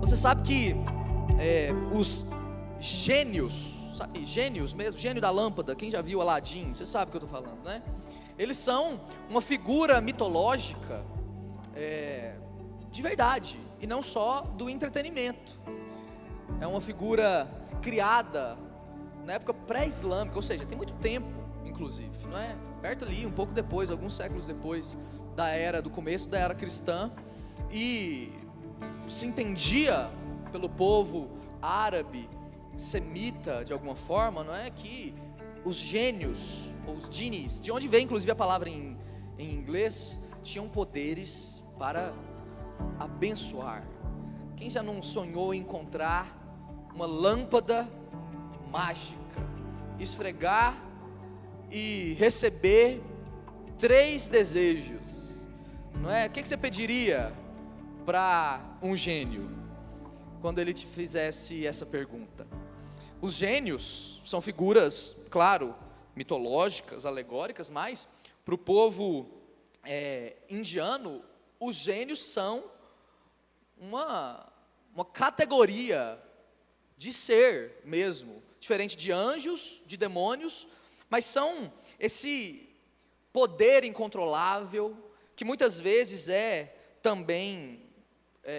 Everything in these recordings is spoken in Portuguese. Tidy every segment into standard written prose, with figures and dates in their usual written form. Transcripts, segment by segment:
Você sabe que os gênios, sabe, gênios mesmo, gênio da lâmpada, quem já viu Aladim, você sabe o que eu estou falando, né? Eles são uma figura mitológica de verdade, e não só do entretenimento. É uma figura criada na época pré-islâmica, ou seja, tem muito tempo, inclusive, não é? Perto ali, um pouco depois, alguns séculos depois do começo da era cristã, e se entendia pelo povo árabe, semita, de alguma forma, não é? Que os gênios, ou os genies, de onde vem inclusive a palavra em inglês, tinham poderes para abençoar. Quem já não sonhou em encontrar uma lâmpada mágica, esfregar e receber 3 desejos, não é? O que você pediria para um gênio quando ele te fizesse essa pergunta? Os gênios são figuras, claro, mitológicas, alegóricas, mas para o povo indiano, os gênios são uma categoria de ser mesmo, diferente de anjos, de demônios, mas são esse poder incontrolável, que muitas vezes é também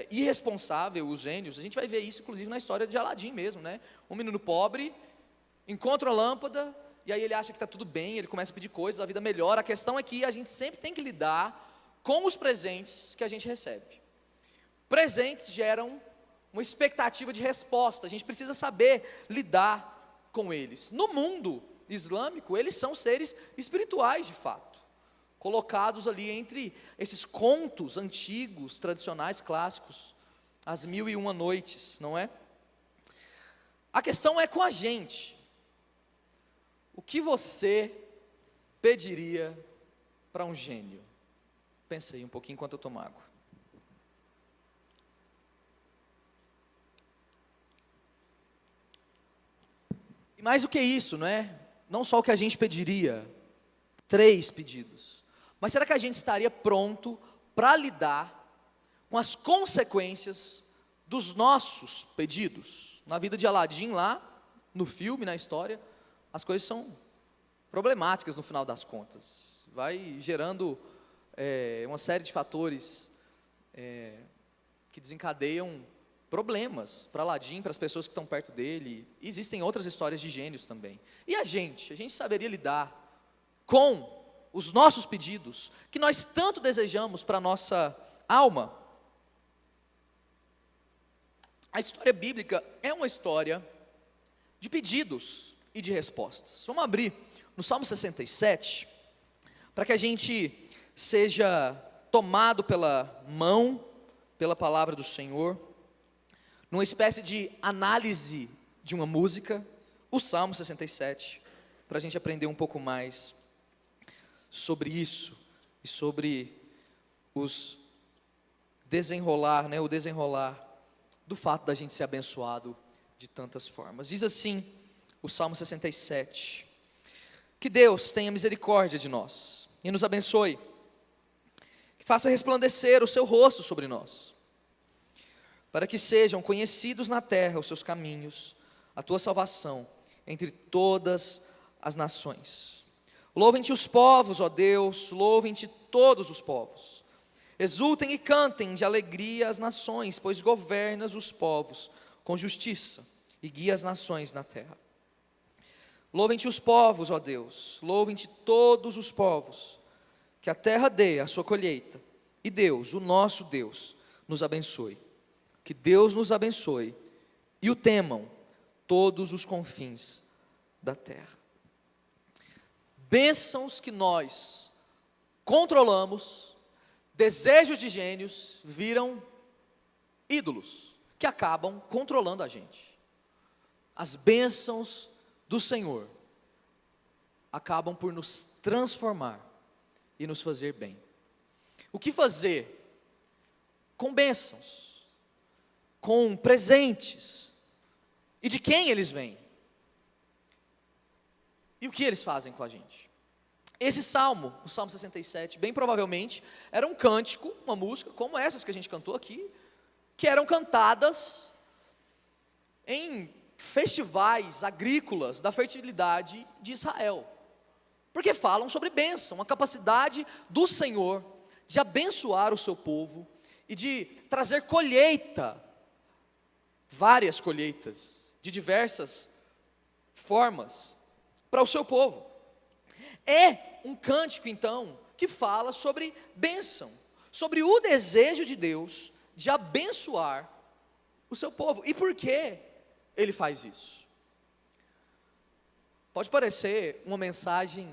irresponsável. Os gênios, a gente vai ver isso inclusive na história de Aladim mesmo, né? Um menino pobre encontra a lâmpada, e aí ele acha que está tudo bem, ele começa a pedir coisas, a vida melhora. A questão é que a gente sempre tem que lidar com os presentes que a gente recebe. Presentes geram uma expectativa de resposta, a gente precisa saber lidar com eles. No mundo islâmico, eles são seres espirituais de fato, colocados ali entre esses contos antigos, tradicionais, clássicos, as 1001 noites, não é? A questão é com a gente. O que você pediria para um gênio? Pensa aí um pouquinho enquanto eu tomo água. E mais do que isso, não é? Não só o que a gente pediria, 3 pedidos, mas será que a gente estaria pronto para lidar com as consequências dos nossos pedidos? Na vida de Aladim lá, no filme, na história, as coisas são problemáticas no final das contas. Vai gerando uma série de fatores que desencadeiam problemas para Aladim, para as pessoas que estão perto dele. E existem outras histórias de gênios também. E a gente saberia lidar com os nossos pedidos, que nós tanto desejamos para a nossa alma? A história bíblica é uma história de pedidos e de respostas. Vamos abrir no Salmo 67, para que a gente seja tomado pela mão, pela palavra do Senhor, numa espécie de análise de uma música, o Salmo 67, para a gente aprender um pouco mais sobre isso, e sobre o desenrolar do fato da gente ser abençoado de tantas formas. Diz assim o Salmo 67, que Deus tenha misericórdia de nós, e nos abençoe, que faça resplandecer o seu rosto sobre nós, para que sejam conhecidos na terra os seus caminhos, a tua salvação entre todas as nações. Louvem-te os povos, ó Deus, louvem-te todos os povos. Exultem e cantem de alegria as nações, pois governas os povos com justiça e guia as nações na terra. Louvem-te os povos, ó Deus, louvem-te todos os povos, que a terra dê a sua colheita, e Deus, o nosso Deus, nos abençoe. Que Deus nos abençoe e o temam todos os confins da terra. Bênçãos que nós controlamos, desejos de gênios viram ídolos que acabam controlando a gente. As bênçãos do Senhor acabam por nos transformar e nos fazer bem. O que fazer com bênçãos, com presentes, e de quem eles vêm? E o que eles fazem com a gente? Esse salmo, o Salmo 67, bem provavelmente era um cântico, uma música, como essas que a gente cantou aqui, que eram cantadas em festivais agrícolas da fertilidade de Israel, porque falam sobre bênção, a capacidade do Senhor de abençoar o seu povo e de trazer colheita, várias colheitas, de diversas formas, para o seu povo. É um cântico, então, que fala sobre bênção, sobre o desejo de Deus de abençoar o seu povo. E por que ele faz isso? Pode parecer uma mensagem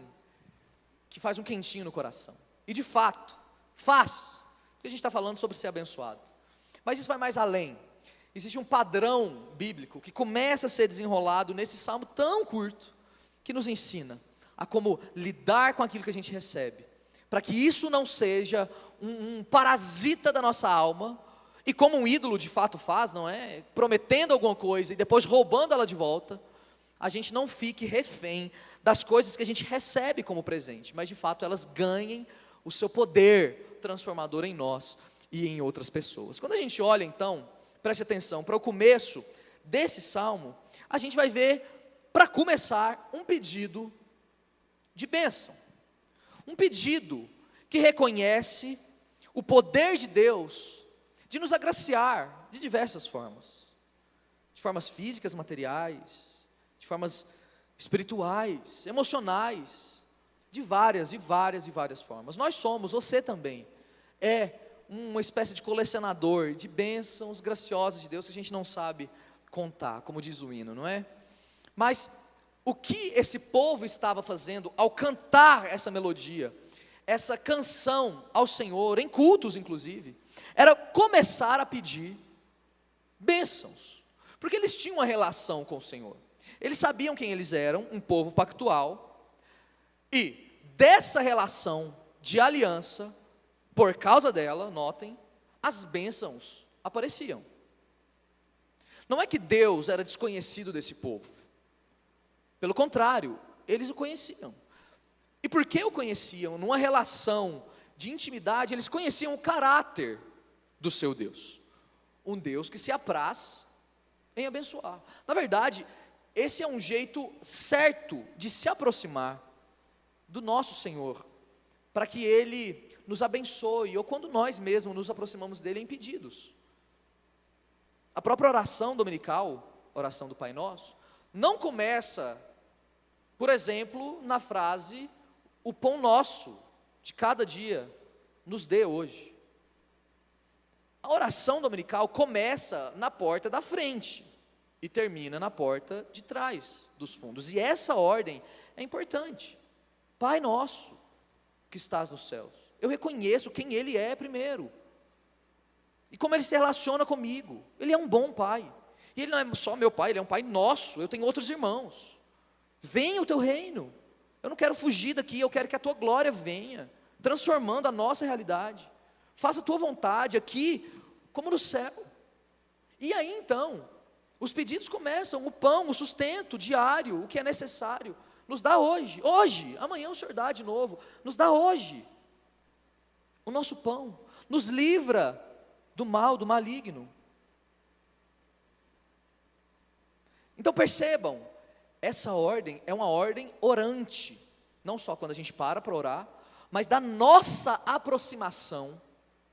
que faz um quentinho no coração, e de fato, faz, porque a gente está falando sobre ser abençoado, mas isso vai mais além. Existe um padrão bíblico que começa a ser desenrolado nesse salmo tão curto, que nos ensina a como lidar com aquilo que a gente recebe, para que isso não seja um parasita da nossa alma, e como um ídolo de fato faz, não é? Prometendo alguma coisa e depois roubando ela de volta, a gente não fique refém das coisas que a gente recebe como presente, mas de fato elas ganhem o seu poder transformador em nós e em outras pessoas. Quando a gente olha então, preste atenção, para o começo desse salmo, a gente vai ver, para começar, um pedido de bênção. Um pedido que reconhece o poder de Deus de nos agraciar de diversas formas. De formas físicas, materiais, de formas espirituais, emocionais, de várias e várias e várias formas. Nós somos, você também, é uma espécie de colecionador de bênçãos graciosas de Deus que a gente não sabe contar, como diz o hino, não é? Mas o que esse povo estava fazendo ao cantar essa melodia, essa canção ao Senhor, em cultos inclusive, era começar a pedir bênçãos, porque eles tinham uma relação com o Senhor, eles sabiam quem eles eram, um povo pactual, e dessa relação de aliança, por causa dela, notem, as bênçãos apareciam. Não é que Deus era desconhecido desse povo, pelo contrário, eles o conheciam. E porque o conheciam, numa relação de intimidade, eles conheciam o caráter do seu Deus. Um Deus que se apraz em abençoar. Na verdade, esse é um jeito certo de se aproximar do nosso Senhor, para que Ele nos abençoe, ou quando nós mesmos nos aproximamos dEle em pedidos. A própria oração dominical, oração do Pai Nosso, não começa, por exemplo, na frase, o pão nosso de cada dia nos dê hoje. A oração dominical começa na porta da frente e termina na porta de trás dos fundos, e essa ordem é importante. Pai nosso, que estás nos céus, eu reconheço quem Ele é primeiro, e como Ele se relaciona comigo. Ele é um bom Pai, e Ele não é só meu Pai, Ele é um Pai nosso, eu tenho outros irmãos. Venha o Teu reino, eu não quero fugir daqui, eu quero que a Tua glória venha, transformando a nossa realidade. Faça a Tua vontade aqui, como no céu. E aí então, os pedidos começam, o pão, o sustento diário, o que é necessário, nos dá hoje, amanhã o Senhor dá de novo, nos dá hoje, o nosso pão, nos livra do mal, do maligno. Então percebam, essa ordem é uma ordem orante, não só quando a gente para orar, mas da nossa aproximação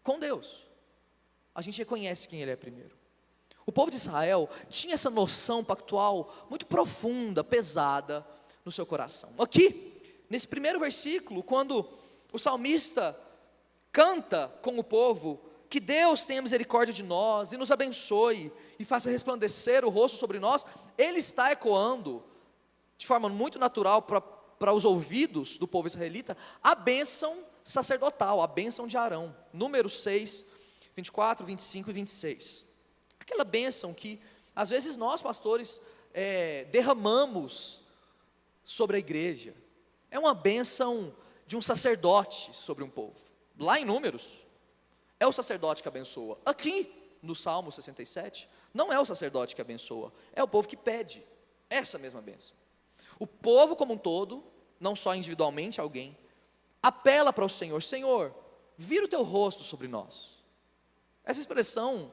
com Deus. A gente reconhece quem Ele é primeiro. O povo de Israel tinha essa noção pactual muito profunda, pesada no seu coração. Aqui, nesse primeiro versículo, quando o salmista canta com o povo, que Deus tenha misericórdia de nós e nos abençoe e faça resplandecer o rosto sobre nós, ele está ecoando de forma muito natural para os ouvidos do povo israelita a bênção sacerdotal, a bênção de Arão, Números 6, 24, 25 e 26. Aquela bênção que às vezes nós pastores derramamos sobre a igreja, é uma bênção de um sacerdote sobre um povo. Lá em Números, é o sacerdote que abençoa. Aqui, no Salmo 67, não é o sacerdote que abençoa, é o povo que pede essa mesma bênção. O povo como um todo, não só individualmente alguém, apela para o Senhor: Senhor, vira o teu rosto sobre nós. Essa expressão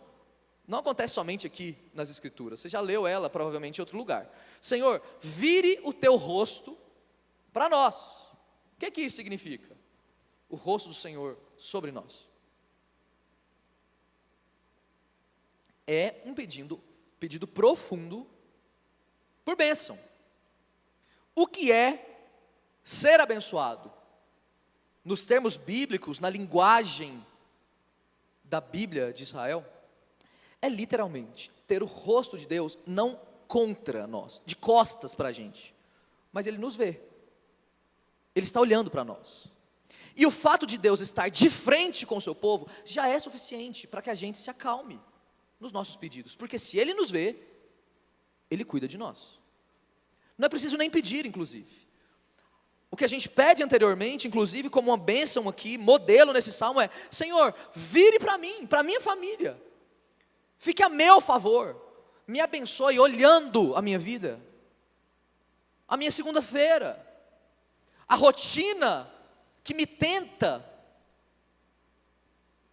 não acontece somente aqui nas Escrituras. Você já leu ela provavelmente em outro lugar. Senhor, vire o teu rosto para nós. O que isso significa? O rosto do Senhor sobre nós. É um pedido profundo por bênção. O que é ser abençoado? Nos termos bíblicos, na linguagem da Bíblia de Israel, é literalmente ter o rosto de Deus não contra nós, de costas para a gente, mas Ele nos vê, Ele está olhando para nós, e o fato de Deus estar de frente com o seu povo, já é suficiente para que a gente se acalme nos nossos pedidos, porque se Ele nos vê, Ele cuida de nós, não é preciso nem pedir inclusive. O que a gente pede anteriormente, inclusive como uma bênção aqui, modelo nesse salmo é: Senhor, vire para mim, para a minha família, fique a meu favor, me abençoe olhando a minha vida, a minha segunda-feira, a rotina que me tenta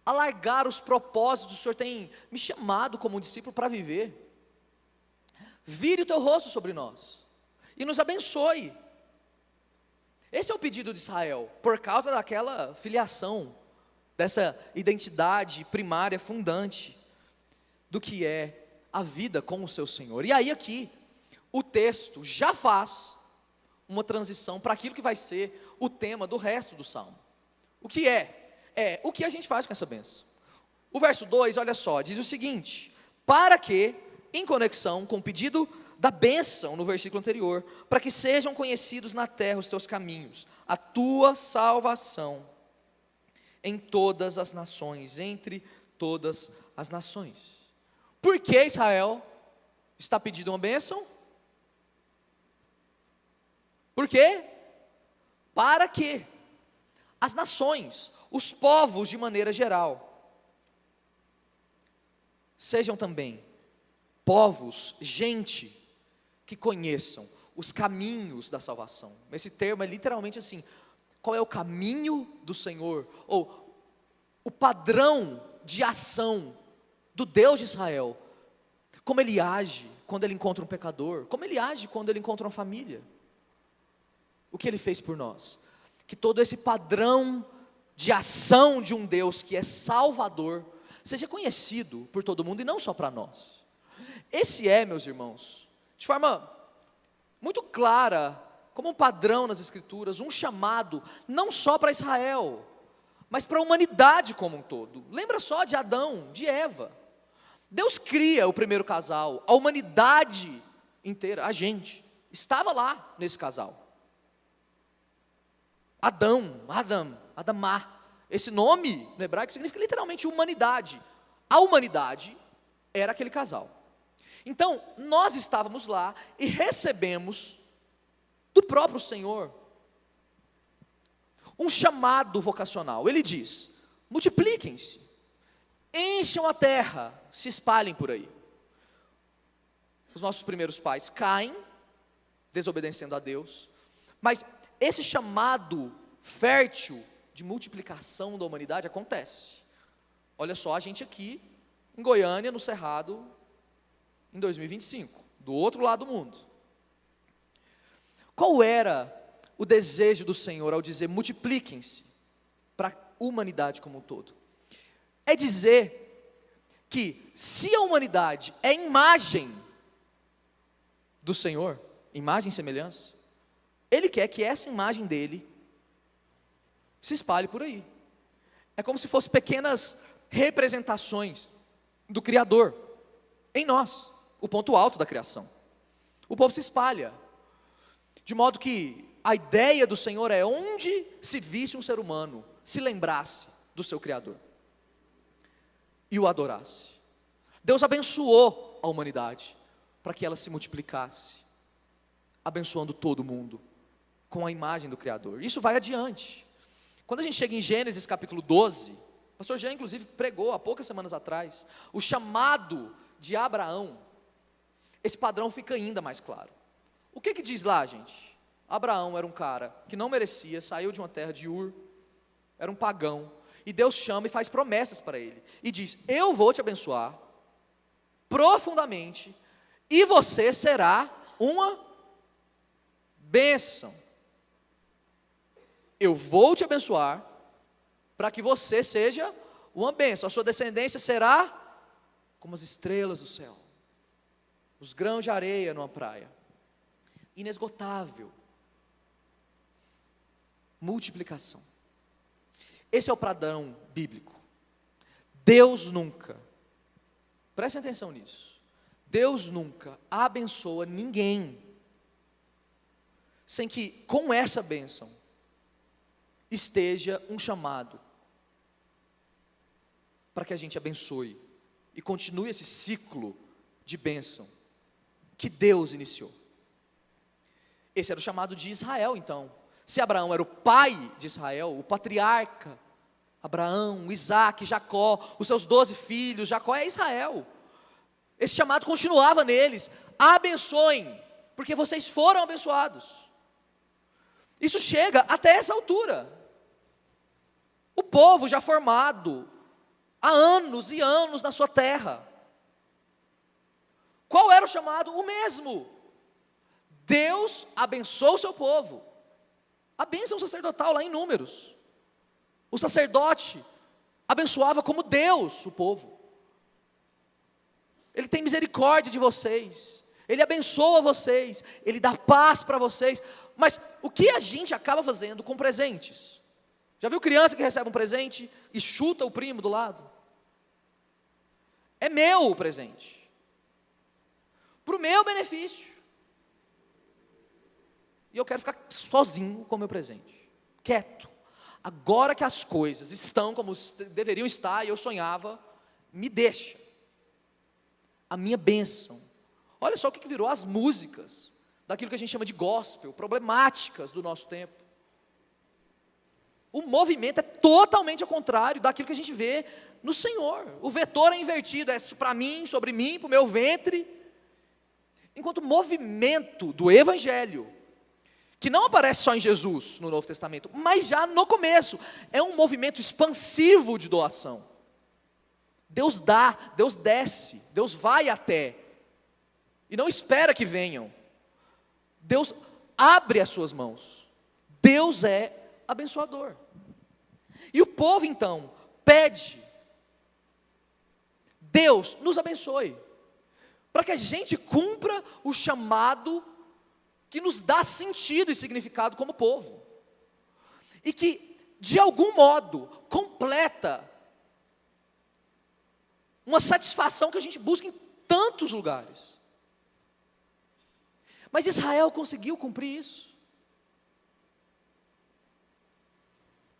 alargar os propósitos que o Senhor tem me chamado como discípulo para viver. Vire o teu rosto sobre nós e nos abençoe. Esse é o pedido de Israel, por causa daquela filiação, dessa identidade primária, fundante, do que é a vida com o seu Senhor. E aí aqui, o texto já faz uma transição para aquilo que vai ser o tema do resto do Salmo. O que é o que a gente faz com essa bênção. O verso 2, olha só, diz o seguinte: para que, em conexão com o pedido da bênção no versículo anterior, para que sejam conhecidos na terra os teus caminhos, a tua salvação em todas as nações, entre todas as nações. Por que Israel está pedindo uma bênção? Por quê? Para que as nações, os povos de maneira geral, sejam também povos, gente, que conheçam os caminhos da salvação. Esse termo é literalmente assim: qual é o caminho do Senhor? Ou o padrão de ação do Deus de Israel. Como Ele age quando Ele encontra um pecador, como Ele age quando Ele encontra uma família. O que Ele fez por nós. Que todo esse padrão de ação de um Deus que é Salvador, seja conhecido por todo mundo e não só para nós. Esse é, meus irmãos, de forma muito clara, como um padrão nas Escrituras, um chamado, não só para Israel, mas para a humanidade como um todo. Lembra só de Adão, de Eva. Deus cria o primeiro casal, a humanidade inteira, a gente, estava lá nesse casal. Adamá, esse nome no hebraico significa literalmente humanidade. A humanidade era aquele casal. Então, nós estávamos lá e recebemos do próprio Senhor um chamado vocacional. Ele diz: multipliquem-se, encham a terra, se espalhem por aí. Os nossos primeiros pais caem, desobedecendo a Deus, mas esse chamado fértil de multiplicação da humanidade acontece. Olha só a gente aqui em Goiânia, no Cerrado, em 2025, do outro lado do mundo. Qual era o desejo do Senhor ao dizer multipliquem-se para a humanidade como um todo? É dizer que se a humanidade é imagem do Senhor, imagem e semelhança, Ele quer que essa imagem dele se espalhe por aí. É como se fossem pequenas representações do Criador em nós, o ponto alto da criação. O povo se espalha, de modo que a ideia do Senhor é: onde se visse um ser humano, se lembrasse do seu Criador e o adorasse. Deus abençoou a humanidade para que ela se multiplicasse, abençoando todo mundo com a imagem do Criador. Isso vai adiante. Quando a gente chega em Gênesis capítulo 12, o pastor Jean inclusive pregou há poucas semanas atrás, o chamado de Abraão, esse padrão fica ainda mais claro. O que diz lá, gente? Abraão era um cara que não merecia, saiu de uma terra de Ur, era um pagão, e Deus chama e faz promessas para ele, e diz: eu vou te abençoar, profundamente, e você será uma bênção. Eu vou te abençoar, para que você seja uma bênção. A sua descendência será como as estrelas do céu, os grãos de areia numa praia, inesgotável, multiplicação. Esse é o padrão bíblico. Deus nunca, prestem atenção nisso, Deus nunca abençoa ninguém, sem que com essa bênção, esteja um chamado, para que a gente abençoe, e continue esse ciclo de bênção, que Deus iniciou. Esse era o chamado de Israel então. Se Abraão era o pai de Israel, o patriarca, Abraão, Isaac, Jacó, os seus 12 filhos, Jacó é Israel. Esse chamado continuava neles, abençoem, porque vocês foram abençoados. Isso chega até essa altura. O povo já formado, há anos e anos na sua terra. Qual era o chamado? O mesmo. Deus abençoou o seu povo. A bênção sacerdotal lá em Números. O sacerdote abençoava como Deus o povo. Ele tem misericórdia de vocês. Ele abençoa vocês. Ele dá paz para vocês. Mas o que a gente acaba fazendo com presentes? Já viu criança que recebe um presente e chuta o primo do lado? É meu o presente. Para o meu benefício. E eu quero ficar sozinho com o meu presente. Quieto. Agora que as coisas estão como deveriam estar, e eu sonhava, me deixa. A minha bênção. Olha só o que virou as músicas, daquilo que a gente chama de gospel, problemáticas do nosso tempo. O movimento é totalmente ao contrário daquilo que a gente vê no Senhor. O vetor é invertido, é para mim, sobre mim, para o meu ventre. Enquanto o movimento do Evangelho, que não aparece só em Jesus no Novo Testamento, mas já no começo, é um movimento expansivo de doação. Deus dá, Deus desce, Deus vai até, e não espera que venham. Deus abre as suas mãos. Deus é abençoador. E o povo então pede, Deus nos abençoe, para que a gente cumpra o chamado que nos dá sentido e significado como povo, e que de algum modo completa uma satisfação que a gente busca em tantos lugares. Mas Israel conseguiu cumprir isso.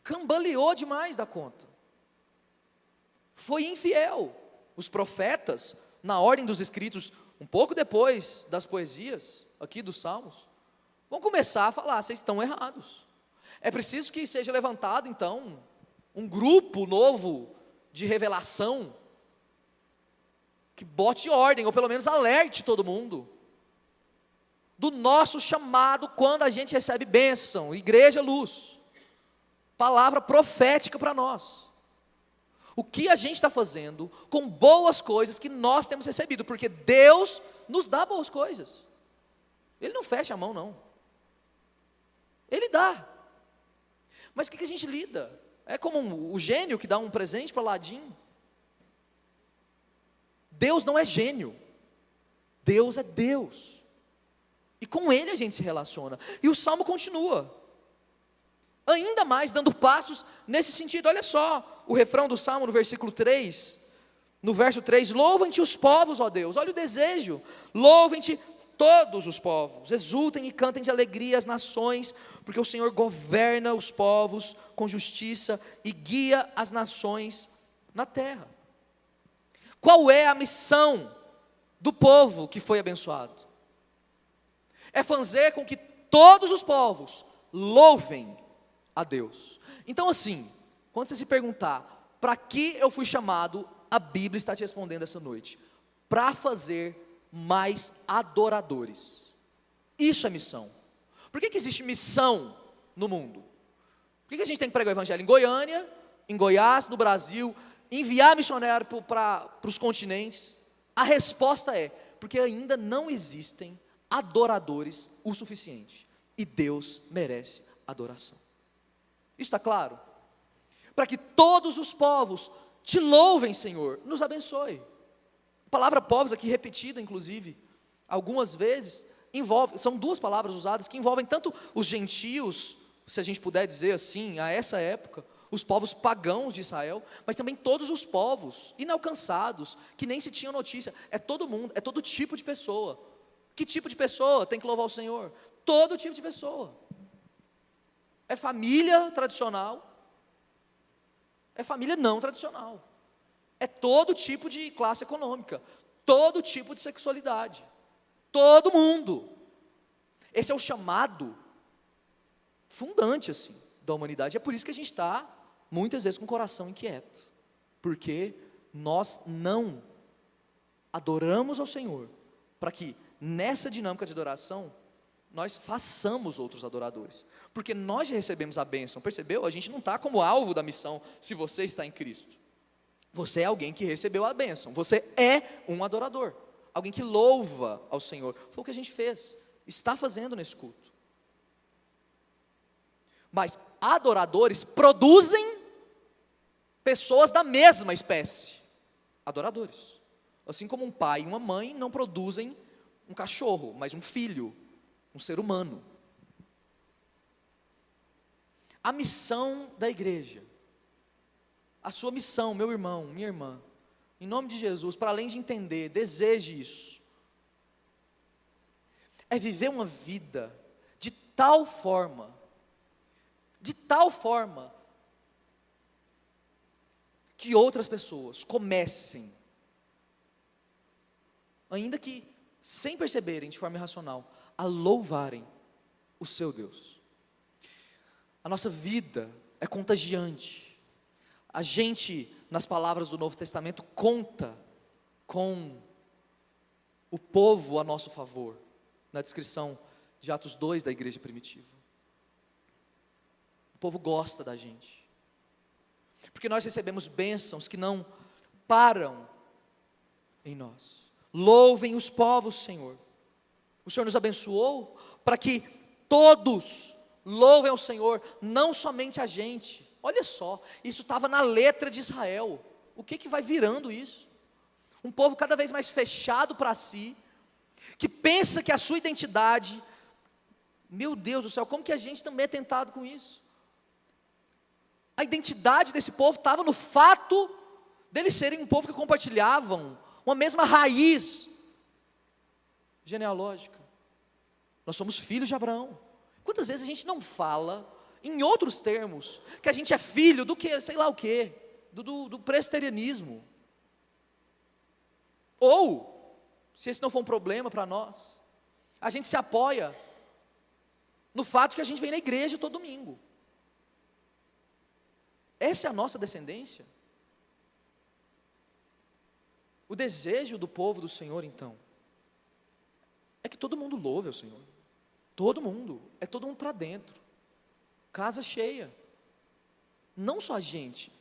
Cambaleou demais da conta. Foi infiel. Os profetas, na ordem dos escritos, um pouco depois das poesias, aqui dos Salmos, vão começar a falar, vocês estão errados. É preciso que seja levantado então, um grupo novo de revelação, que bote ordem, ou pelo menos alerte todo mundo, do nosso chamado quando a gente recebe bênção, igreja luz, palavra profética para nós. O que a gente está fazendo com boas coisas que nós temos recebido, porque Deus nos dá boas coisas. Ele não fecha a mão não, Ele dá. Mas o que a gente lida? É como o gênio que dá um presente para Aladim. Deus não é gênio, Deus é Deus, e com Ele a gente se relaciona. E o Salmo continua, ainda mais dando passos nesse sentido. Olha só, o refrão do Salmo no versículo 3, no verso 3, louvem-te os povos, ó Deus, olha o desejo, louvem-te todos os povos, exultem e cantem de alegria as nações, porque o Senhor governa os povos com justiça e guia as nações na terra. Qual é a missão do povo que foi abençoado? É fazer com que todos os povos louvem a Deus. Então assim, quando você se perguntar, para que eu fui chamado, a Bíblia está te respondendo essa noite, para fazer mais adoradores. Isso é missão. Por que existe missão no mundo? Por que a gente tem que pregar o evangelho em Goiânia, em Goiás, no Brasil, enviar missionário para os continentes, A resposta é, porque ainda não existem adoradores o suficiente, e Deus merece adoração. Isso está claro? Para que todos os povos te louvem, Senhor, nos abençoe. A palavra povos aqui repetida, inclusive, algumas vezes, são duas palavras usadas que envolvem tanto os gentios, se a gente puder dizer assim, a essa época, os povos pagãos de Israel, mas também todos os povos inalcançados, que nem se tinham notícia. É todo mundo, é todo tipo de pessoa. Que tipo de pessoa tem que louvar o Senhor? Todo tipo de pessoa. É família tradicional, é família não tradicional, é todo tipo de classe econômica, todo tipo de sexualidade, todo mundo. Esse é o chamado fundante assim, da humanidade. É por isso que a gente está, muitas vezes, com o coração inquieto, porque nós não adoramos ao Senhor, para que nessa dinâmica de adoração, nós façamos outros adoradores, porque nós já recebemos a bênção, percebeu? A gente não está como alvo da missão, se você está em Cristo. Você é alguém que recebeu a bênção, você é um adorador, alguém que louva ao Senhor. Foi o que a gente fez, está fazendo nesse culto. Mas adoradores produzem pessoas da mesma espécie, adoradores. Assim como um pai e uma mãe não produzem um cachorro, mas um filho, um ser humano. A missão da igreja, a sua missão, meu irmão, minha irmã, em nome de Jesus, para além de entender, deseje isso, é viver uma vida de tal forma, que outras pessoas comecem, ainda que sem perceberem de forma irracional, a louvarem o seu Deus. A nossa vida é contagiante. A gente, nas palavras do Novo Testamento, conta com o povo a nosso favor, na descrição de Atos 2 da igreja primitiva. O povo gosta da gente, porque nós recebemos bênçãos que não param em nós. Louvem os povos, Senhor. O Senhor nos abençoou para que todos louvem ao Senhor, não somente a gente. Olha só, isso estava na letra de Israel. O que vai virando isso? Um povo cada vez mais fechado para si, que pensa que a sua identidade, meu Deus do céu, como que a gente também é tentado com isso? A identidade desse povo estava no fato deles serem um povo que compartilhavam uma mesma raiz genealógica. Nós somos filhos de Abraão. Quantas vezes a gente não fala, em outros termos, que a gente é filho do que, sei lá o que, do presbiterianismo? Ou, se esse não for um problema para nós, a gente se apoia no fato de que a gente vem na igreja todo domingo. Essa é a nossa descendência. O desejo do povo do Senhor, então, é que todo mundo louve ao Senhor. Todo mundo para dentro. Casa cheia. Não só a gente.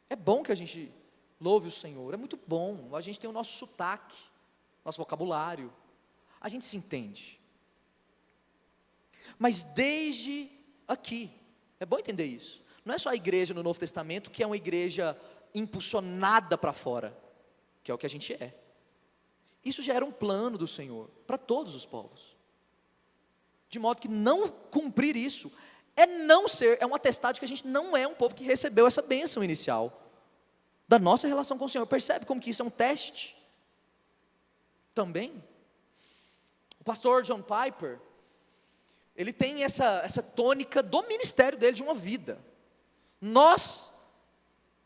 É bom que a gente louve o Senhor, é muito bom. A gente tem o nosso sotaque, nosso vocabulário. A gente se entende. Mas desde aqui, é bom entender isso. Não é só a igreja no Novo Testamento que é uma igreja impulsionada para fora, que é o que a gente é. Isso já era um plano do Senhor para todos os povos. De modo que não cumprir isso é um atestado de que a gente não é um povo que recebeu essa bênção inicial da nossa relação com o Senhor. Percebe como que isso é um teste? Também. O pastor John Piper, ele tem essa tônica do ministério dele, de uma vida. Nós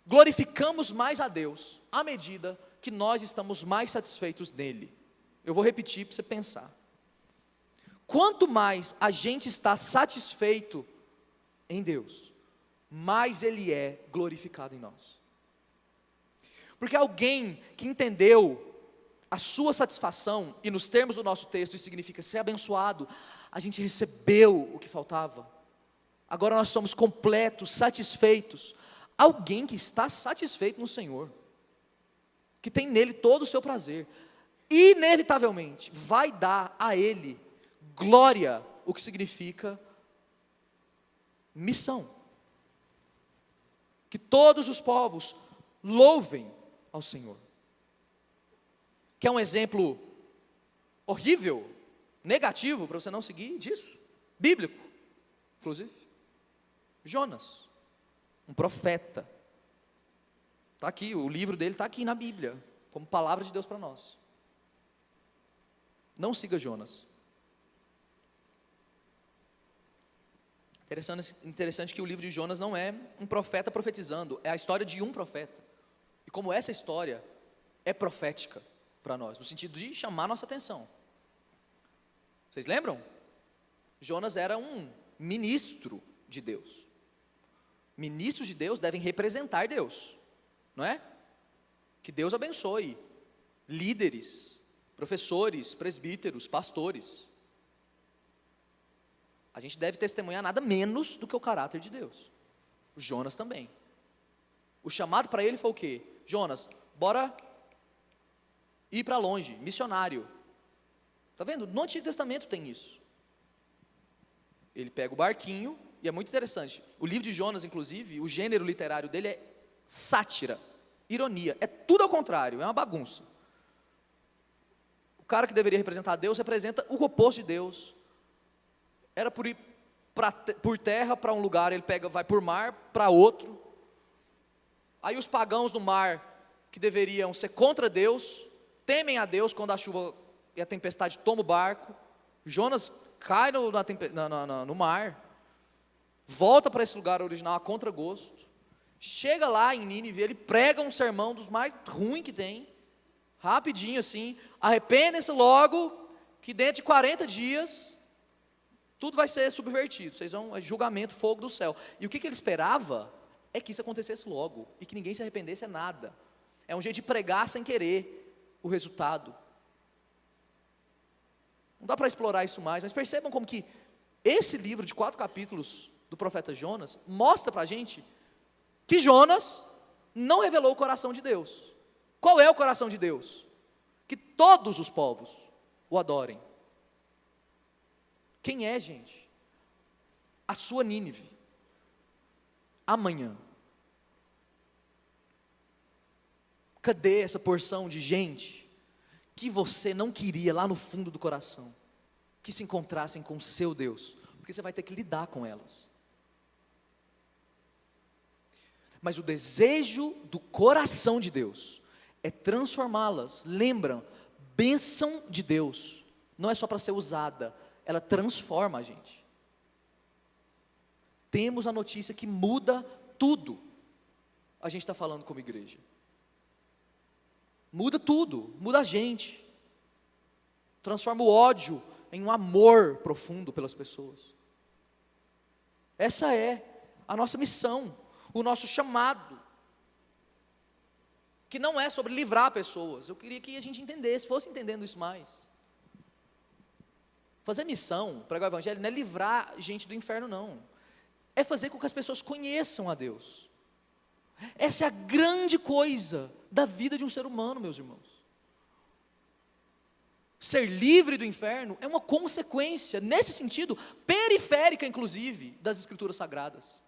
glorificamos mais a Deus à medida que nós estamos mais satisfeitos nele. Eu vou repetir para você pensar. Quanto mais a gente está satisfeito em Deus, mais Ele é glorificado em nós. Porque alguém que entendeu a sua satisfação, e nos termos do nosso texto isso significa ser abençoado, a gente recebeu o que faltava, agora nós somos completos, satisfeitos. Alguém que está satisfeito no Senhor, que tem nele todo o seu prazer, inevitavelmente vai dar a ele glória, o que significa missão. Que todos os povos louvem ao Senhor. Quer um exemplo horrível, negativo, para você não seguir disso? Bíblico, inclusive. Jonas, um profeta. Está aqui, o livro dele está aqui na Bíblia, como palavra de Deus para nós. Não siga Jonas. Interessante que o livro de Jonas não é um profeta profetizando, é a história de um profeta. E como essa história é profética para nós, no sentido de chamar nossa atenção. Vocês lembram? Jonas era um ministro de Deus. Ministros de Deus devem representar Deus, não é? Que Deus abençoe líderes, professores, presbíteros, pastores. A gente deve testemunhar nada menos do que o caráter de Deus. O Jonas também. O chamado para ele foi o quê? Jonas, bora ir para longe, missionário. Está vendo? No Antigo Testamento tem isso. Ele pega o barquinho, e é muito interessante. O livro de Jonas, inclusive, o gênero literário dele é sátira, ironia. É tudo ao contrário, é uma bagunça. O cara que deveria representar Deus representa o oposto de Deus. Era por ir por terra para um lugar, ele vai por mar para outro. Aí os pagãos no mar, que deveriam ser contra Deus, temem a Deus quando a chuva e a tempestade tomam o barco. Jonas cai no mar, volta para esse lugar original a contragosto, chega lá em Nínive, ele prega um sermão dos mais ruins que tem, rapidinho assim, arrependem-se logo, que dentro de 40 dias, tudo vai ser subvertido, vocês vão, julgamento, fogo do céu. E o que ele esperava é que isso acontecesse logo, e que ninguém se arrependesse é nada. É um jeito de pregar sem querer o resultado. Não dá para explorar isso mais, mas percebam como que esse livro de 4 capítulos do profeta Jonas mostra para a gente que Jonas não revelou o coração de Deus. Qual é o coração de Deus? Que todos os povos o adorem. Quem é, gente? A sua Nínive. Amanhã. Cadê essa porção de gente que você não queria lá no fundo do coração, que se encontrassem com o seu Deus? Porque você vai ter que lidar com elas. Mas o desejo do coração de Deus é transformá-las. Lembram, bênção de Deus não é só para ser usada, ela transforma a gente. Temos a notícia que muda tudo. A gente está falando como igreja. Muda tudo, muda a gente. Transforma o ódio em um amor profundo pelas pessoas. Essa é a nossa missão, o nosso chamado. Que não é sobre livrar pessoas. Eu queria que a gente entendesse, fosse entendendo isso mais. Fazer missão, pregar o evangelho, não é livrar gente do inferno, não. É fazer com que as pessoas conheçam a Deus. Essa é a grande coisa da vida de um ser humano, meus irmãos. Ser livre do inferno é uma consequência, nesse sentido, periférica, inclusive, das Escrituras Sagradas.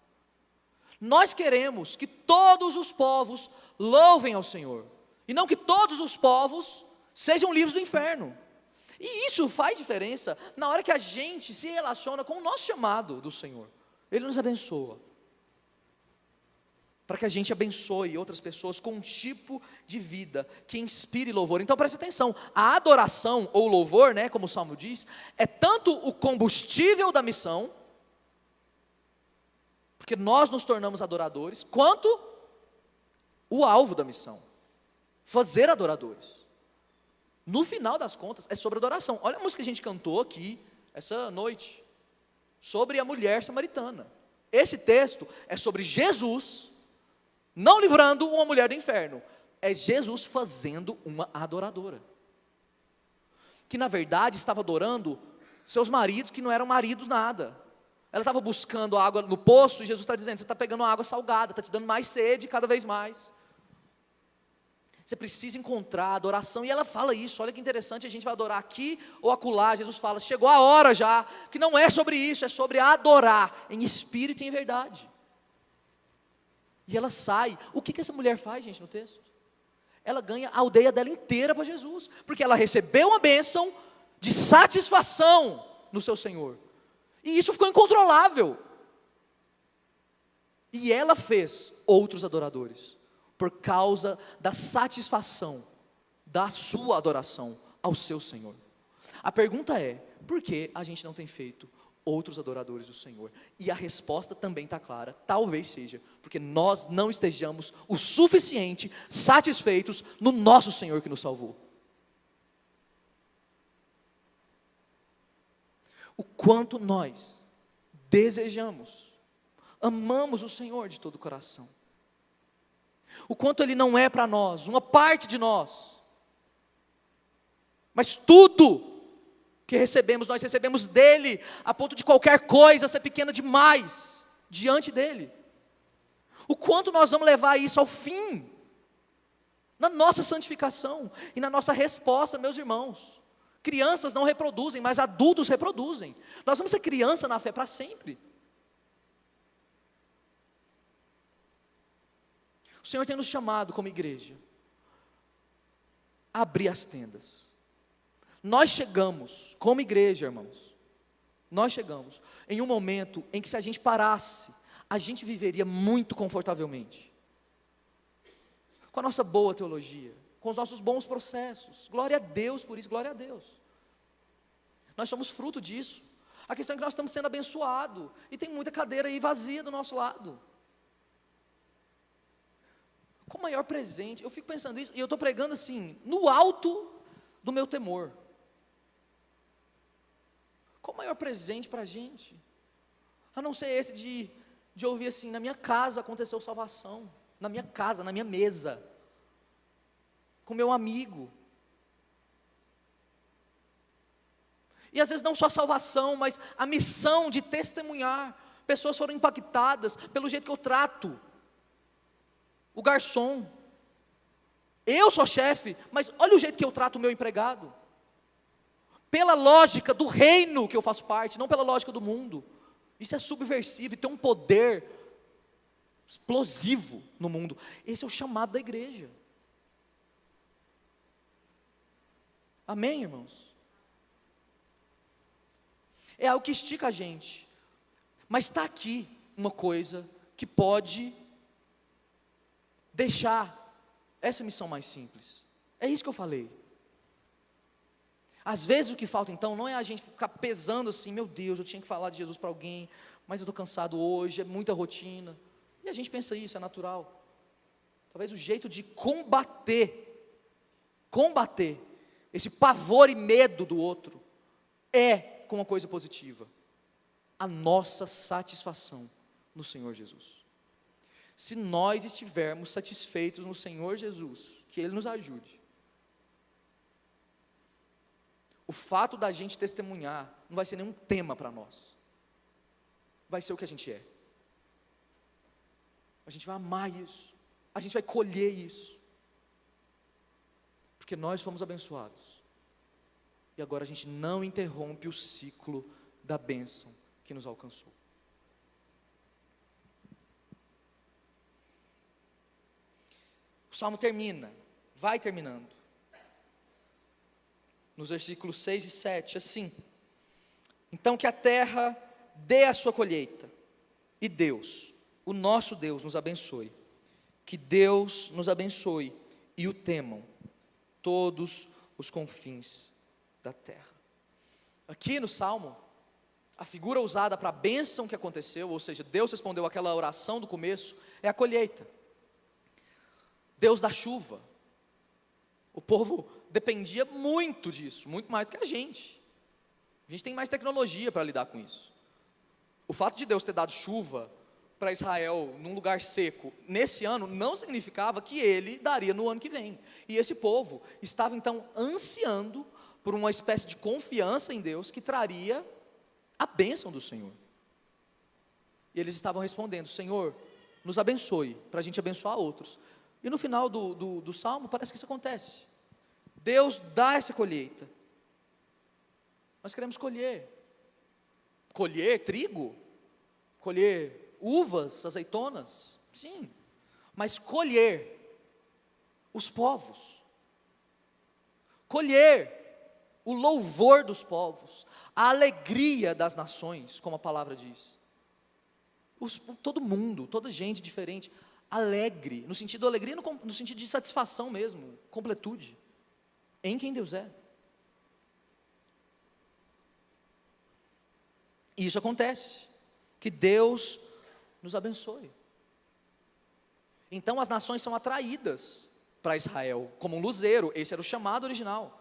Nós queremos que todos os povos louvem ao Senhor, e não que todos os povos sejam livres do inferno. E isso faz diferença na hora que a gente se relaciona com o nosso chamado do Senhor. Ele nos abençoa, para que a gente abençoe outras pessoas com um tipo de vida que inspire louvor. Então preste atenção, a adoração ou louvor, né, como o Salmo diz, é tanto o combustível da missão, porque nós nos tornamos adoradores, quanto o alvo da missão, fazer adoradores. No final das contas, é sobre adoração. Olha a música que a gente cantou aqui, essa noite, sobre a mulher samaritana. Esse texto é sobre Jesus, não livrando uma mulher do inferno, é Jesus fazendo uma adoradora, que na verdade estava adorando seus maridos, que não eram maridos nada. Ela estava buscando água no poço, e Jesus está dizendo, você está pegando água salgada, está te dando mais sede cada vez mais. Você precisa encontrar adoração, e ela fala isso, olha que interessante, a gente vai adorar aqui ou acolá, Jesus fala, chegou a hora já, que não é sobre isso, é sobre adorar, em espírito e em verdade. E ela sai, o que essa mulher faz, gente, no texto? Ela ganha a aldeia dela inteira para Jesus, porque ela recebeu uma bênção de satisfação no seu Senhor, e isso ficou incontrolável, e ela fez outros adoradores, por causa da satisfação da sua adoração ao seu Senhor. A pergunta é, por que a gente não tem feito outros adoradores do Senhor? E a resposta também está clara, talvez seja, porque nós não estejamos o suficiente satisfeitos no nosso Senhor que nos salvou. O quanto nós desejamos, amamos o Senhor de todo o coração, o quanto Ele não é para nós, uma parte de nós, mas tudo que recebemos, nós recebemos dEle, a ponto de qualquer coisa ser pequena demais, diante dEle. O quanto nós vamos levar isso ao fim, na nossa santificação, e na nossa resposta, meus irmãos. Crianças não reproduzem, mas adultos reproduzem. Nós vamos ser criança na fé para sempre. O Senhor tem nos chamado como igreja a abrir as tendas. Nós chegamos, como igreja, irmãos, nós chegamos em um momento em que, se a gente parasse, a gente viveria muito confortavelmente, com a nossa boa teologia, com os nossos bons processos. Glória a Deus por isso, glória a Deus. Nós somos fruto disso. A questão é que nós estamos sendo abençoados, e tem muita cadeira aí vazia do nosso lado. Qual o maior presente? Eu fico pensando isso, e eu estou pregando assim, no alto do meu temor. Qual o maior presente para a gente? A não ser esse de ouvir assim, na minha casa aconteceu salvação, na minha casa, na minha mesa, com meu amigo. E às vezes não só a salvação, mas a missão de testemunhar. Pessoas foram impactadas pelo jeito que eu trato o garçom. Eu sou chefe, mas olha o jeito que eu trato o meu empregado. Pela lógica do reino que eu faço parte, não pela lógica do mundo. Isso é subversivo e tem um poder explosivo no mundo. Esse é o chamado da igreja. Amém, irmãos? É algo que estica a gente. Mas está aqui uma coisa que pode deixar essa missão mais simples. É isso que eu falei. Às vezes o que falta então não é a gente ficar pesando assim, meu Deus, eu tinha que falar de Jesus para alguém, mas eu estou cansado hoje, é muita rotina. E a gente pensa isso, é natural. Talvez o jeito de combater esse pavor e medo do outro, é com uma coisa positiva: a nossa satisfação no Senhor Jesus. Se nós estivermos satisfeitos no Senhor Jesus, que Ele nos ajude, o fato da gente testemunhar não vai ser nenhum tema para nós, vai ser o que a gente é. A gente vai amar isso, a gente vai colher isso, porque nós fomos abençoados, e agora a gente não interrompe o ciclo da bênção que nos alcançou. O Salmo termina, vai terminando, nos versículos 6 e 7, assim: então que a terra dê a sua colheita, e Deus, o nosso Deus, nos abençoe. Que Deus nos abençoe e o temam todos os confins da terra. Aqui no Salmo, a figura usada para a bênção que aconteceu, ou seja, Deus respondeu aquela oração do começo, é a colheita. Deus da chuva. O povo dependia muito disso, muito mais do que a gente. A gente tem mais tecnologia para lidar com isso. O fato de Deus ter dado chuva para Israel num lugar seco nesse ano não significava que Ele daria no ano que vem. E esse povo estava então ansiando por uma espécie de confiança em Deus que traria a bênção do Senhor. E eles estavam respondendo: Senhor, nos abençoe para a gente abençoar outros. E no final do Salmo parece que isso acontece. Deus dá essa colheita. Nós queremos colher. Colher trigo? Colher uvas, azeitonas? Sim. Mas colher os povos. Colher o louvor dos povos. A alegria das nações, como a palavra diz. Todo mundo, toda gente diferente, alegre, no sentido de alegria, no sentido de satisfação mesmo, completude, em quem Deus é. E isso acontece, que Deus nos abençoe. Então as nações são atraídas para Israel, como um luzeiro, esse era o chamado original,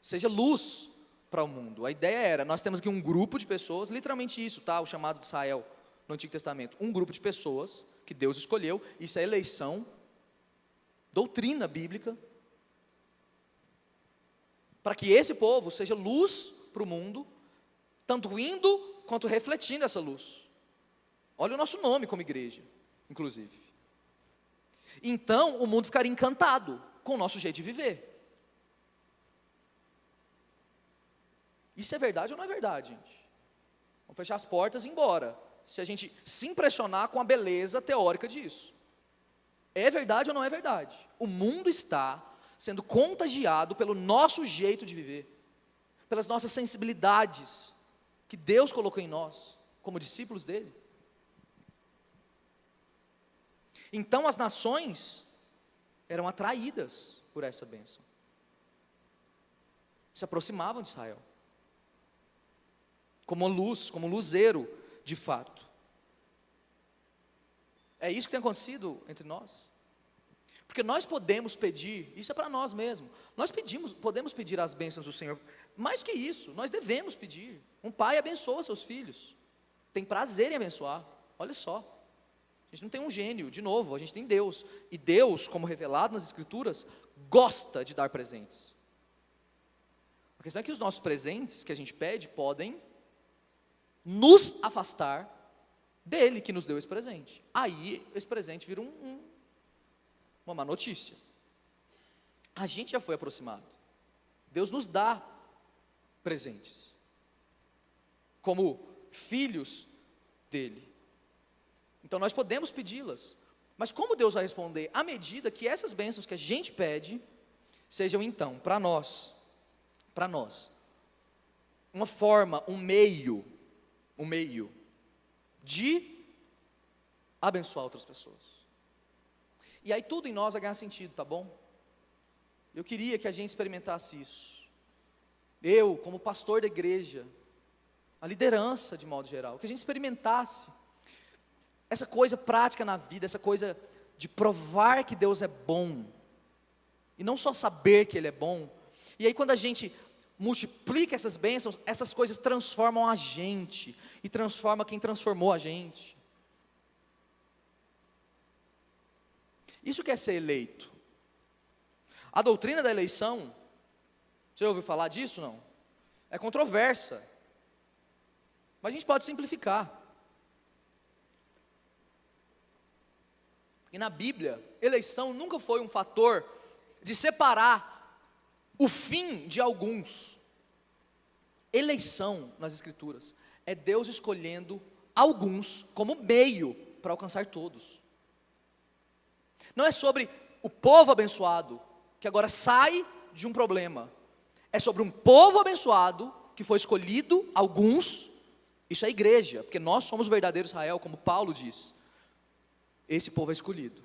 seja luz para o mundo. A ideia era, nós temos aqui um grupo de pessoas, literalmente isso, tá? O chamado de Israel no Antigo Testamento, um grupo de pessoas que Deus escolheu, isso é eleição, doutrina bíblica, para que esse povo seja luz para o mundo, tanto indo quanto refletindo essa luz. Olha o nosso nome como igreja, inclusive. Então o mundo ficaria encantado com o nosso jeito de viver. Isso é verdade ou não é verdade, gente? Vamos fechar as portas e ir embora, se a gente se impressionar com a beleza teórica disso. É verdade ou não é verdade? O mundo está sendo contagiado pelo nosso jeito de viver, pelas nossas sensibilidades, que Deus colocou em nós, como discípulos dele. Então as nações eram atraídas por essa bênção, se aproximavam de Israel, como luz, como luzeiro, de fato. É isso que tem acontecido entre nós. Porque nós podemos pedir, isso é para nós mesmos, podemos pedir as bênçãos do Senhor, mais que isso, nós devemos pedir. Um pai abençoa seus filhos, tem prazer em abençoar, olha só, a gente não tem um gênio, de novo, a gente tem Deus, e Deus, como revelado nas Escrituras, gosta de dar presentes. A questão é que os nossos presentes, que a gente pede, podem nos afastar dele que nos deu esse presente. Aí esse presente vira uma má notícia. A gente já foi aproximado. Deus nos dá presentes como filhos dele. Então nós podemos pedi-las. Mas como Deus vai responder? À medida que essas bênçãos que a gente pede sejam então para nós, uma forma, um meio de abençoar outras pessoas. E aí tudo em nós vai ganhar sentido, tá bom? Eu queria que a gente experimentasse isso. Eu, como pastor da igreja, a liderança de modo geral, que a gente experimentasse essa coisa prática na vida, essa coisa de provar que Deus é bom, e não só saber que Ele é bom. E aí quando a gente multiplica essas bênçãos, essas coisas transformam a gente, e transforma quem transformou a gente. Isso que é ser eleito. A doutrina da eleição, você já ouviu falar disso, não? É controversa, mas a gente pode simplificar. E na Bíblia, eleição nunca foi um fator de separar o fim de alguns. Eleição nas Escrituras é Deus escolhendo alguns como meio para alcançar todos. Não é sobre o povo abençoado que agora sai de um problema. É sobre um povo abençoado que foi escolhido, alguns. Isso é a igreja, porque nós somos o verdadeiro Israel, como Paulo diz. Esse povo é escolhido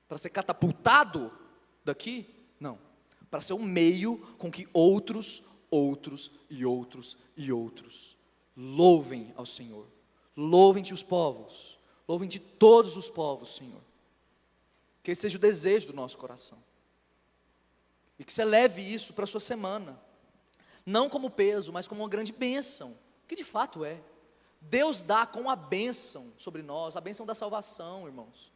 para ser catapultado daqui? Não, para ser um meio com que outros louvem ao Senhor. Louvem-te os povos, louvem-te todos os povos, Senhor. Que esse seja o desejo do nosso coração, e que você leve isso para a sua semana, não como peso, mas como uma grande bênção, que de fato é. Deus dá com a bênção sobre nós, a bênção da salvação, irmãos,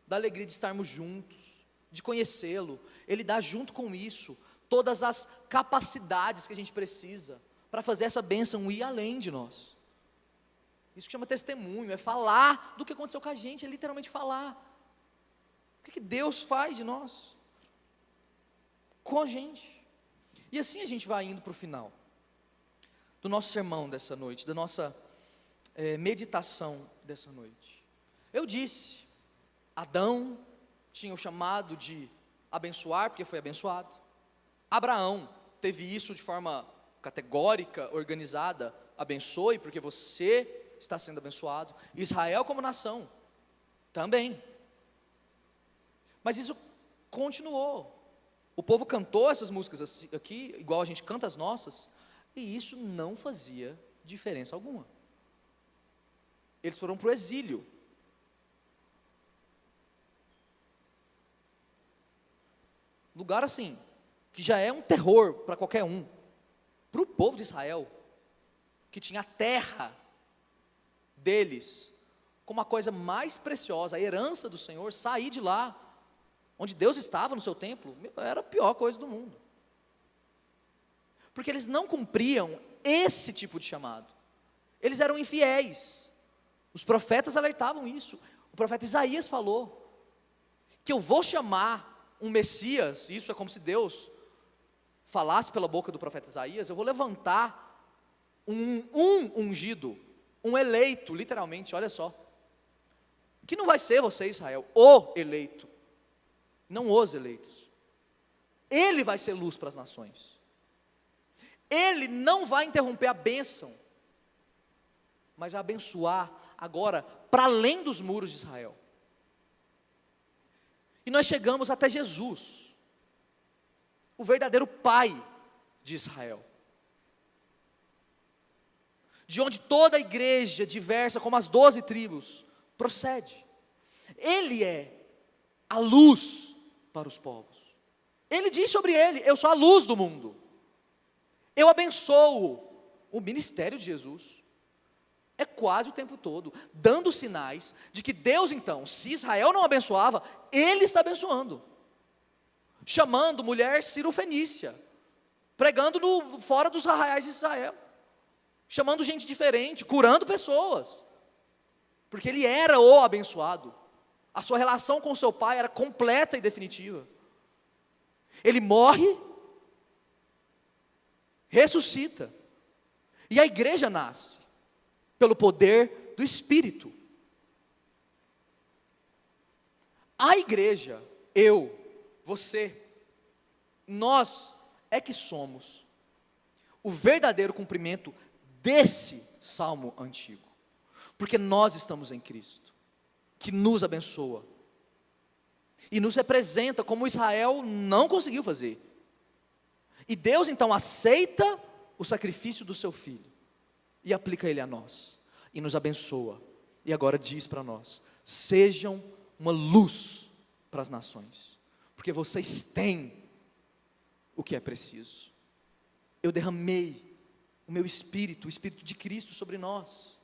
da alegria de estarmos juntos, de conhecê-lo. Ele dá junto com isso todas as capacidades que a gente precisa para fazer essa bênção ir além de nós. Isso que chama testemunho, é falar do que aconteceu com a gente, é literalmente falar. O que Deus faz de nós? Com a gente. E assim a gente vai indo para o final do nosso sermão dessa noite, da nossa meditação dessa noite. Eu disse, Adão tinha o chamado de abençoar, porque foi abençoado. Abraão teve isso de forma categórica, organizada, abençoe, porque você está sendo abençoado. Israel como nação, também. Mas isso continuou. O povo cantou essas músicas aqui, igual a gente canta as nossas, e isso não fazia diferença alguma. Eles foram para o exílio. Lugar assim, que já é um terror para qualquer um. Para o povo de Israel, que tinha a terra deles como a coisa mais preciosa, a herança do Senhor, sair de lá, onde Deus estava no seu templo, era a pior coisa do mundo. Porque eles não cumpriam esse tipo de chamado. Eles eram infiéis. Os profetas alertavam isso. O profeta Isaías falou que eu vou chamar um Messias, isso é como se Deus falasse pela boca do profeta Isaías, eu vou levantar um ungido, um eleito, literalmente, olha só, que não vai ser você, Israel, o eleito, não os eleitos. Ele vai ser luz para as nações. Ele não vai interromper a bênção, mas vai abençoar agora para além dos muros de Israel. E nós chegamos até Jesus, o verdadeiro pai de Israel, de onde toda a igreja diversa, como as 12 tribos, procede. Ele é a luz para os povos. Ele diz sobre ele: eu sou a luz do mundo. Eu abençoo. O ministério de Jesus é quase o tempo todo dando sinais de que Deus, então, se Israel não abençoava, Ele está abençoando, chamando mulher cirofenícia, pregando fora dos arraiais de Israel, chamando gente diferente, curando pessoas, porque ele era o abençoado. A sua relação com seu pai era completa e definitiva. Ele morre, ressuscita, e a igreja nasce pelo poder do Espírito. A igreja, eu, você, nós é que somos o verdadeiro cumprimento desse salmo antigo, porque nós estamos em Cristo, que nos abençoa e nos representa como Israel não conseguiu fazer. E Deus então aceita o sacrifício do seu filho e aplica ele a nós, e nos abençoa, e agora diz para nós: sejam uma luz para as nações, porque vocês têm o que é preciso. Eu derramei o meu espírito, o espírito de Cristo sobre nós.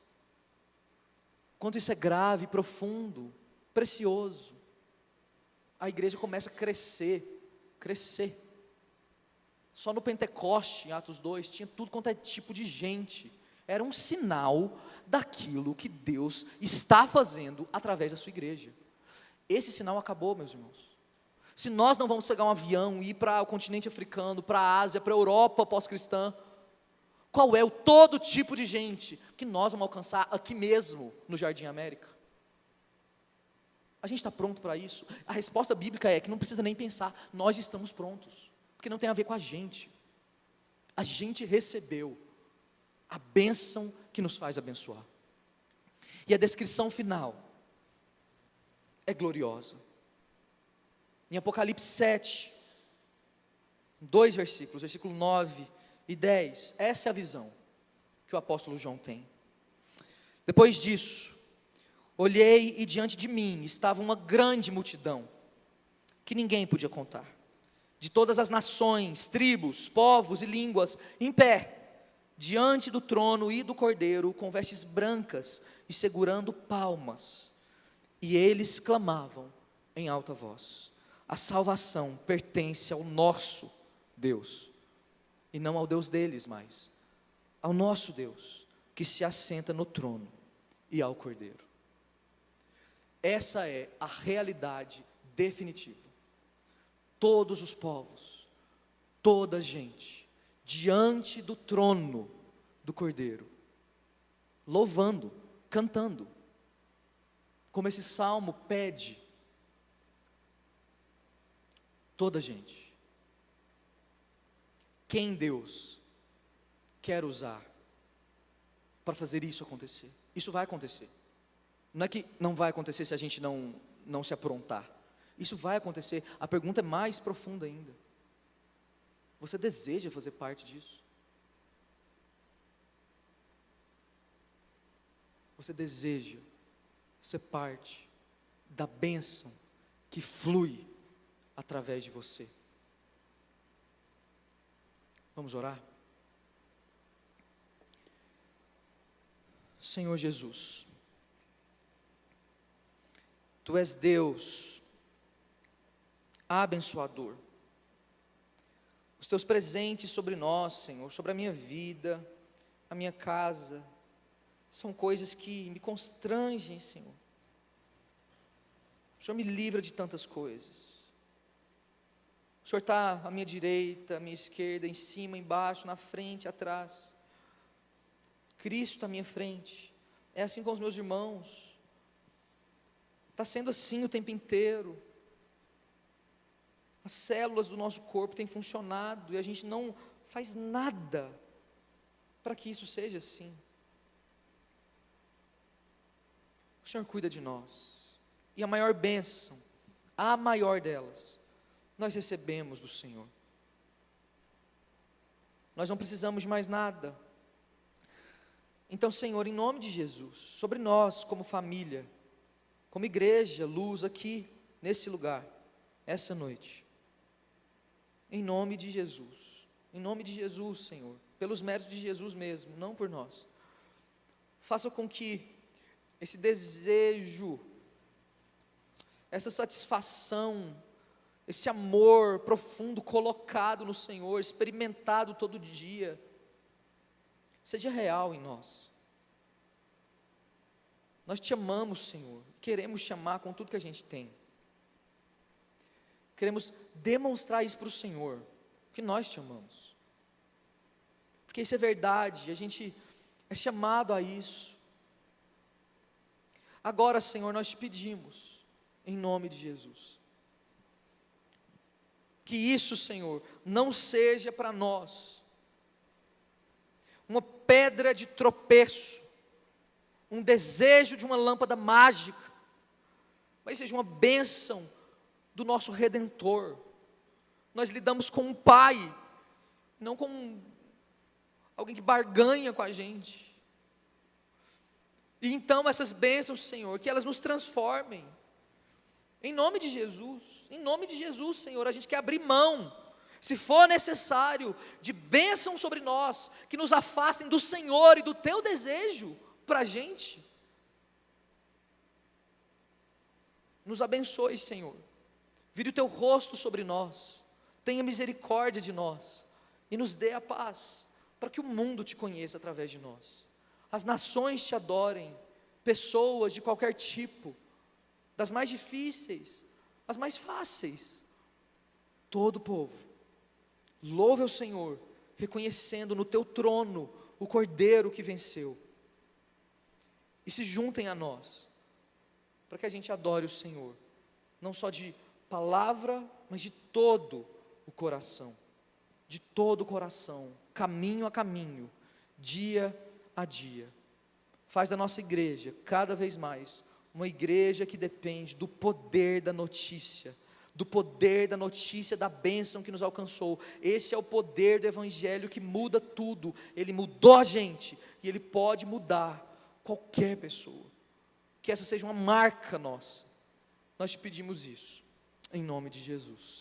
Quanto isso é grave, profundo, precioso. A igreja começa a crescer. Só no Pentecoste, em Atos 2, tinha tudo quanto é tipo de gente. Era um sinal daquilo que Deus está fazendo através da sua igreja. Esse sinal acabou, meus irmãos. Se nós não vamos pegar um avião e ir para o continente africano, para a Ásia, para a Europa pós-cristã, qual é o todo tipo de gente que nós vamos alcançar aqui mesmo, no Jardim América? A gente está pronto para isso? A resposta bíblica é que não precisa nem pensar, nós estamos prontos, porque não tem a ver com a gente recebeu a bênção que nos faz abençoar. E a descrição final é gloriosa. Em Apocalipse 7, 2 versículos, versículo 9 e 10, essa é a visão que o apóstolo João tem. Depois disso, olhei e diante de mim estava uma grande multidão, que ninguém podia contar, de todas as nações, tribos, povos e línguas, em pé, diante do trono e do Cordeiro, com vestes brancas e segurando palmas. E eles clamavam em alta voz: a salvação pertence ao nosso Deus, e não ao Deus deles mais, ao nosso Deus, que se assenta no trono, e ao Cordeiro. Essa é a realidade definitivo. Todos os povos, toda a gente, diante do trono do Cordeiro, louvando, cantando, como esse salmo pede. Toda a gente. Quem Deus quer usar para fazer isso acontecer? Isso vai acontecer. Não é que não vai acontecer se a gente não se aprontar. Isso vai acontecer. A pergunta é mais profunda ainda. Você deseja fazer parte disso? Você deseja ser parte da bênção que flui através de você? Vamos orar? Senhor Jesus, Tu és Deus abençoador. Os Teus presentes sobre nós, Senhor, sobre a minha vida, a minha casa, são coisas que me constrangem, Senhor. O Senhor me livra de tantas coisas. O Senhor está à minha direita, à minha esquerda, em cima, embaixo, na frente, atrás. Cristo à minha frente. É assim com os meus irmãos. Está sendo assim o tempo inteiro. As células do nosso corpo têm funcionado e a gente não faz nada para que isso seja assim. O Senhor cuida de nós. E a maior bênção, a maior delas, nós recebemos do Senhor. Nós não precisamos de mais nada. Então, Senhor, em nome de Jesus, sobre nós como família, como igreja, luz aqui, nesse lugar, essa noite, em nome de Jesus, Senhor, pelos méritos de Jesus mesmo, não por nós, faça com que esse desejo, essa satisfação, esse amor profundo colocado no Senhor, experimentado todo dia, seja real em nós. Nós te amamos, Senhor, queremos te amar com tudo que a gente tem. Queremos demonstrar isso para o Senhor, que nós te amamos. Porque isso é verdade, a gente é chamado a isso. Agora, Senhor, nós te pedimos, em nome de Jesus, que isso, Senhor, não seja para nós uma pedra de tropeço, um desejo de uma lâmpada mágica, mas seja uma bênção do nosso Redentor. Nós lidamos com um Pai, não com alguém que barganha com a gente. E então essas bênçãos, Senhor, que elas nos transformem, em nome de Jesus, Senhor, a gente quer abrir mão, se for necessário, de bênçãos sobre nós, que nos afastem do Senhor e do Teu desejo para a gente. Nos abençoe, Senhor, vire o Teu rosto sobre nós, tenha misericórdia de nós, e nos dê a paz, para que o mundo Te conheça através de nós, as nações Te adorem, pessoas de qualquer tipo, das mais difíceis, as mais fáceis, todo o povo, louve ao Senhor, reconhecendo no Teu trono, o Cordeiro que venceu, e se juntem a nós, para que a gente adore o Senhor, não só de palavra, mas de todo o coração, caminho a caminho, dia a dia. Faz da nossa igreja, cada vez mais, uma igreja que depende do poder da notícia, da bênção que nos alcançou. Esse é o poder do Evangelho que muda tudo. Ele mudou a gente, e Ele pode mudar qualquer pessoa. Que essa seja uma marca nossa. Nós te pedimos isso, em nome de Jesus,